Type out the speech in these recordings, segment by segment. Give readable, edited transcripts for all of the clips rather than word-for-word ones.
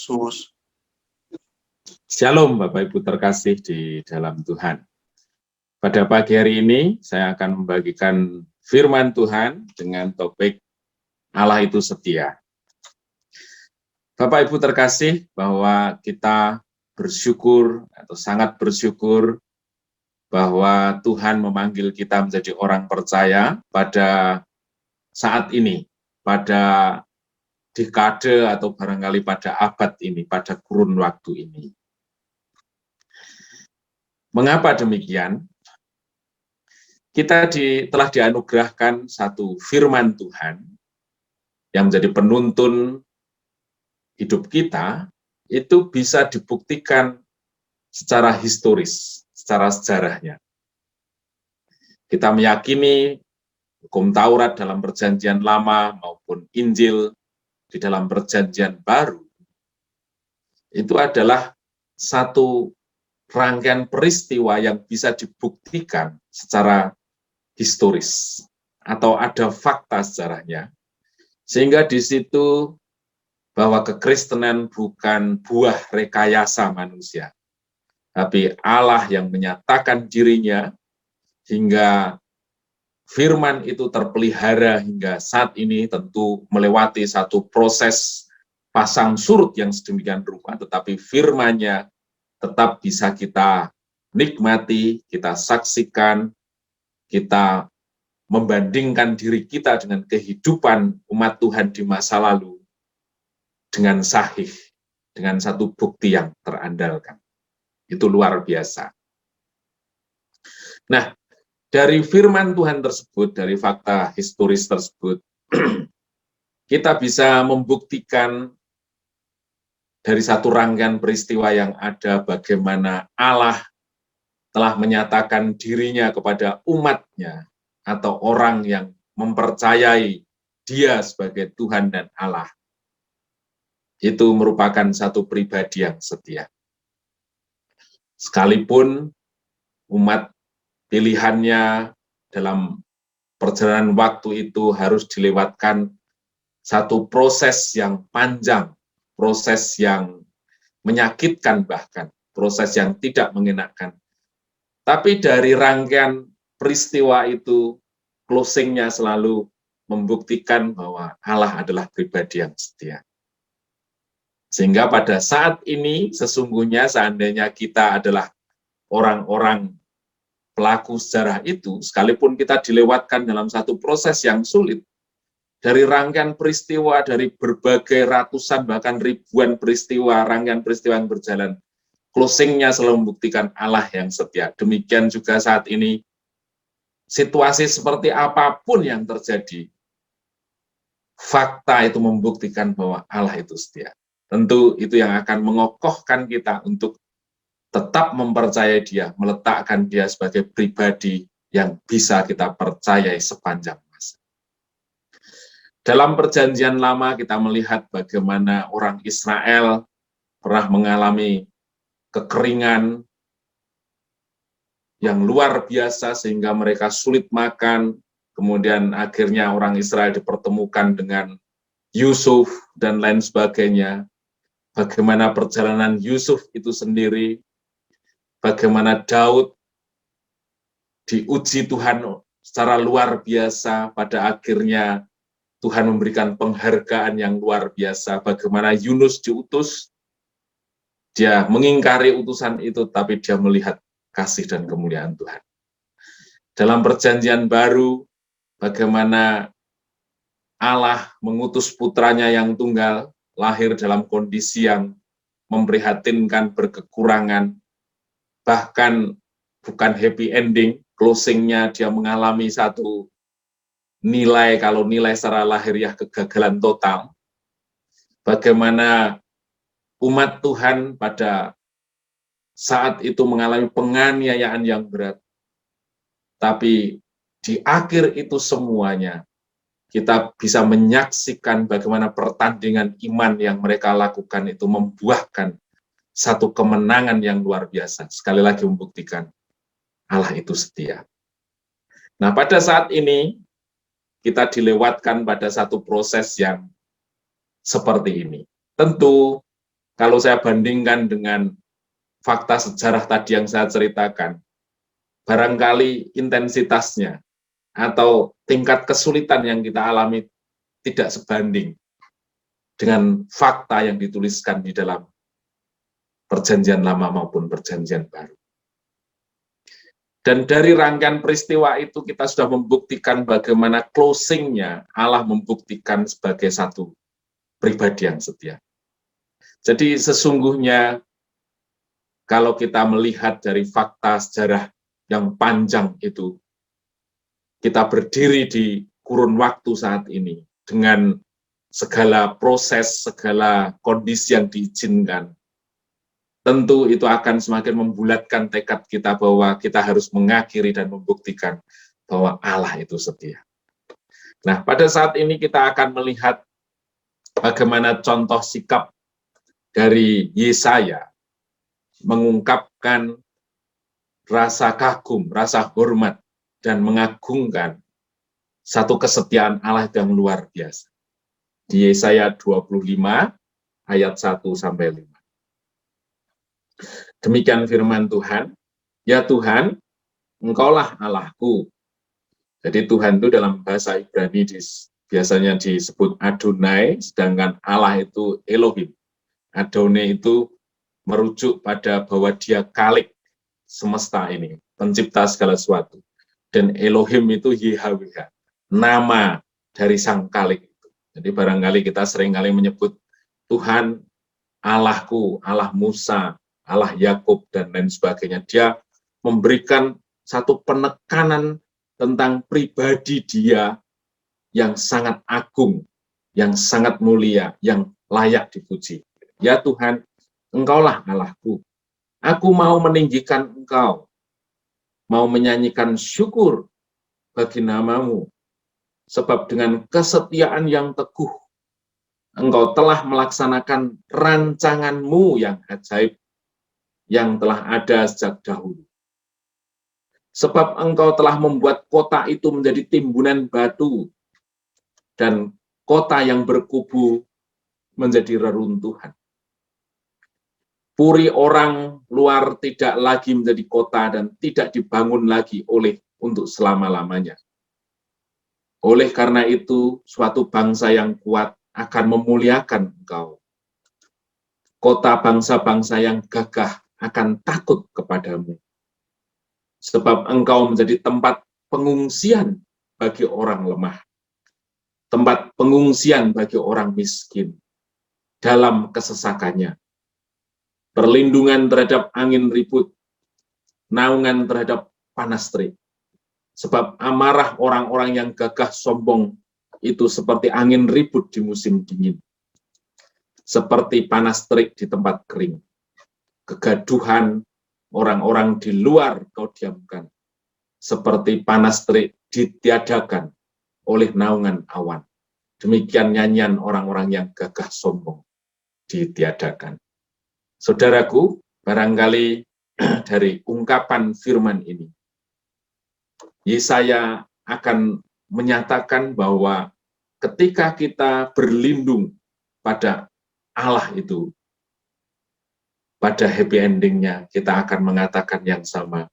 Yesus. Shalom Bapak Ibu terkasih di dalam Tuhan. Pada pagi hari ini saya akan membagikan firman Tuhan dengan topik Allah itu setia. Bapak Ibu terkasih, bahwa kita bersyukur atau sangat bersyukur bahwa Tuhan memanggil kita menjadi orang percaya pada saat ini, pada dekade atau barangkali pada abad ini, pada kurun waktu ini. Mengapa demikian? Kita telah dianugerahkan satu firman Tuhan yang menjadi penuntun hidup kita, itu bisa dibuktikan secara historis, secara sejarahnya. Kita meyakini hukum Taurat dalam Perjanjian Lama maupun Injil di dalam Perjanjian Baru, itu adalah satu rangkaian peristiwa yang bisa dibuktikan secara historis atau ada fakta sejarahnya, sehingga di situ bahwa kekristenan bukan buah rekayasa manusia, tapi Allah yang menyatakan dirinya hingga firman itu terpelihara hingga saat ini, tentu melewati satu proses pasang surut yang sedemikian rupa, tetapi firman-Nya tetap bisa kita nikmati, kita saksikan, kita membandingkan diri kita dengan kehidupan umat Tuhan di masa lalu dengan sahih, dengan satu bukti yang terandalkan. Itu luar biasa. Nah, dari firman Tuhan tersebut, dari fakta historis tersebut, kita bisa membuktikan dari satu rangkaian peristiwa yang ada bagaimana Allah telah menyatakan dirinya kepada umat-Nya atau orang yang mempercayai Dia sebagai Tuhan dan Allah. Itu merupakan satu pribadi yang setia. Sekalipun umat pilihannya dalam perjalanan waktu itu harus dilewatkan satu proses yang panjang, proses yang menyakitkan bahkan, proses yang tidak mengenakan. Tapi dari rangkaian peristiwa itu, closing-nya selalu membuktikan bahwa Allah adalah pribadi yang setia. Sehingga pada saat ini, sesungguhnya seandainya kita adalah orang-orang pelaku sejarah itu, sekalipun kita dilewatkan dalam satu proses yang sulit, dari rangkaian peristiwa, dari berbagai ratusan bahkan ribuan peristiwa, rangkaian peristiwa yang berjalan, closing-nya selalu membuktikan Allah yang setia. Demikian juga saat ini, situasi seperti apapun yang terjadi, fakta itu membuktikan bahwa Allah itu setia. Tentu itu yang akan mengokohkan kita untuk tetap mempercayai Dia, meletakkan Dia sebagai pribadi yang bisa kita percayai sepanjang masa. Dalam Perjanjian Lama kita melihat bagaimana orang Israel pernah mengalami kekeringan yang luar biasa sehingga mereka sulit makan, kemudian akhirnya orang Israel dipertemukan dengan Yusuf dan lain sebagainya. Bagaimana perjalanan Yusuf itu sendiri, bagaimana Daud diuji Tuhan secara luar biasa, pada akhirnya Tuhan memberikan penghargaan yang luar biasa, bagaimana Yunus diutus, dia mengingkari utusan itu, tapi dia melihat kasih dan kemuliaan Tuhan. Dalam Perjanjian Baru, bagaimana Allah mengutus putranya yang tunggal, lahir dalam kondisi yang memprihatinkan, berkekurangan, bahkan bukan happy ending, closing-nya dia mengalami satu nilai, kalau nilai secara lahiriah kegagalan total. Bagaimana umat Tuhan pada saat itu mengalami penganiayaan yang berat. Tapi di akhir itu semuanya, kita bisa menyaksikan bagaimana pertandingan iman yang mereka lakukan itu membuahkan satu kemenangan yang luar biasa. Sekali lagi membuktikan Allah itu setia. Nah, pada saat ini, kita dilewatkan pada satu proses yang seperti ini. Tentu kalau saya bandingkan dengan fakta sejarah tadi yang saya ceritakan, barangkali intensitasnya atau tingkat kesulitan yang kita alami tidak sebanding dengan fakta yang dituliskan di dalam Perjanjian Lama maupun Perjanjian Baru. Dan dari rangkaian peristiwa itu kita sudah membuktikan bagaimana closing-nya Allah membuktikan sebagai satu pribadi yang setia. Jadi sesungguhnya kalau kita melihat dari fakta sejarah yang panjang itu, kita berdiri di kurun waktu saat ini dengan segala proses, segala kondisi yang diizinkan, tentu itu akan semakin membulatkan tekad kita bahwa kita harus mengakhiri dan membuktikan bahwa Allah itu setia. Nah, pada saat ini kita akan melihat bagaimana contoh sikap dari Yesaya mengungkapkan rasa kagum, rasa hormat, dan mengagungkan satu kesetiaan Allah yang luar biasa. Di Yesaya 25 ayat 1-5. Demikian firman Tuhan, ya Tuhan, Engkaulah Allahku. Jadi Tuhan itu dalam bahasa Ibrani biasanya disebut Adonai, sedangkan Allah itu Elohim. Adonai itu merujuk pada bahwa dia Khalik semesta ini, pencipta segala sesuatu. Dan Elohim itu Yahweh, nama dari sang Khalik itu. Jadi barangkali kita seringkali menyebut Tuhan Allahku, Allah Musa, Allah Yakub, dan lain sebagainya. Dia memberikan satu penekanan tentang pribadi dia yang sangat agung, yang sangat mulia, yang layak dipuji. Ya Tuhan, Engkaulah Allahku. Aku mau meninggikan Engkau, mau menyanyikan syukur bagi namamu, sebab dengan kesetiaan yang teguh, Engkau telah melaksanakan rancanganmu yang ajaib, yang telah ada sejak dahulu. Sebab Engkau telah membuat kota itu menjadi timbunan batu, dan kota yang berkubu menjadi reruntuhan. Puri orang luar tidak lagi menjadi kota dan tidak dibangun lagi untuk selama-lamanya. Oleh karena itu, suatu bangsa yang kuat akan memuliakan Engkau. Kota bangsa-bangsa yang gagah akan takut kepadamu. Sebab Engkau menjadi tempat pengungsian bagi orang lemah, tempat pengungsian bagi orang miskin dalam kesesakannya, perlindungan terhadap angin ribut, naungan terhadap panas terik. Sebab amarah orang-orang yang gagah sombong itu seperti angin ribut di musim dingin, seperti panas terik di tempat kering. Kegaduhan orang-orang di luar kau diamkan, seperti panas terik ditiadakan oleh naungan awan. Demikian nyanyian orang-orang yang gagah sombong ditiadakan. Saudaraku, barangkali dari ungkapan firman ini, Yesaya akan menyatakan bahwa ketika kita berlindung pada Allah itu, pada happy endingnya kita akan mengatakan yang sama,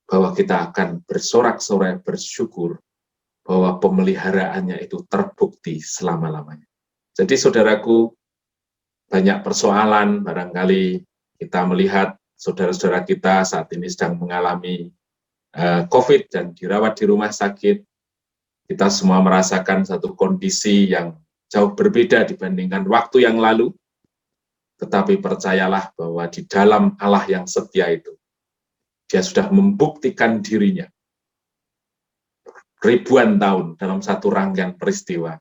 bahwa kita akan bersorak-sorai bersyukur bahwa pemeliharaannya itu terbukti selama-lamanya. Jadi saudaraku, banyak persoalan, barangkali kita melihat saudara-saudara kita saat ini sedang mengalami COVID dan dirawat di rumah sakit. Kita semua merasakan satu kondisi yang jauh berbeda dibandingkan waktu yang lalu. Tetapi percayalah bahwa di dalam Allah yang setia itu, dia sudah membuktikan dirinya ribuan tahun dalam satu rangkaian peristiwa.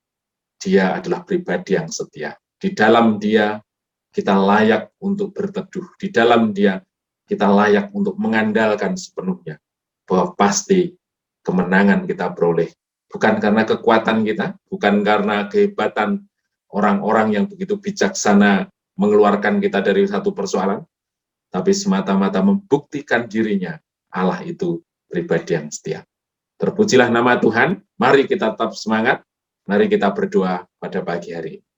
Dia adalah pribadi yang setia. Di dalam dia, kita layak untuk berteduh. Di dalam dia, kita layak untuk mengandalkan sepenuhnya. Bahwa pasti kemenangan kita peroleh. Bukan karena kekuatan kita, bukan karena kehebatan orang-orang yang begitu bijaksana mengeluarkan kita dari satu persoalan, tapi semata-mata membuktikan dirinya, Allah itu pribadi yang setia. Terpujilah nama Tuhan, mari kita tetap semangat, mari kita berdoa pada pagi hari ini.